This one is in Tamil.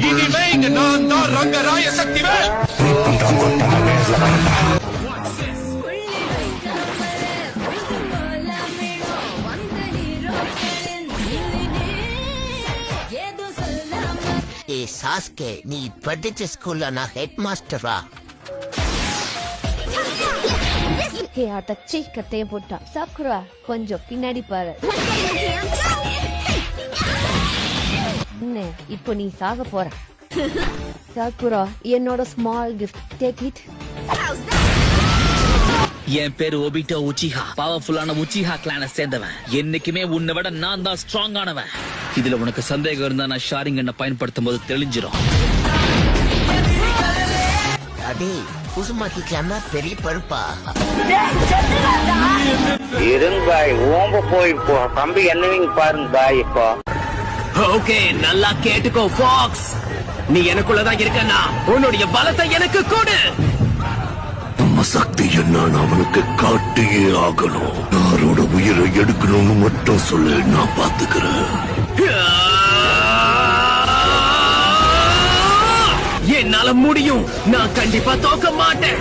இனிமே இங்க நான் தான் ரங்கராய சக்திவேல். ஏ சாஸ்கே, நீ படிச்ச ஸ்கூல்ல நான் ஹெட் மாஸ்டரா? தச்சி கட்டைய போட்டா சாக்குறா, கொஞ்சம் பின்னாடி பாரு. என்ன இப்போ நீ சாக போற? சாக்குரா, என்னோட ஸ்மால் கிஃப்ட், டேக் இட். என் பேரு ஒபிட்டோ உச்சிஹா. பவர்ஃபுல்லான உச்சிஹா கிளான சேர்ந்தவன். என்னைக்குமே உன்னை விட நான் தான் ஸ்ட்ராங் ஆனவன். இதுல உனக்கு சந்தேகம் இருந்தா நான் ஷாரிங்கண்ண பயன்படுத்தும் போது தெளிஞ்சிரும். அடே, உசுமாக்கிக்கலாம்னா பெரிய பருப்பா. இருங்க பாய், ஓம்ப போய் இப்போ தம்பி என்னவீங்க பாருங்க பாய். இப்போ ஓகே, நல்லா கேட்டுக்கோ ஃபாக்ஸ். நீ எனக்குள்ளதான் இருக்கன்னா உன்னுடைய பலத்தை எனக்கு கொடு. நம்ம சக்தி என்னன்னு அவனுக்கு காட்டியே ஆகணும். யாரோட உயிரை எடுக்கணும்னு மட்டும் சொல்லு, நான் பாத்துக்கிறேன். என்னால முடியும். நான் கண்டிப்பா தோக்க மாட்டேன்.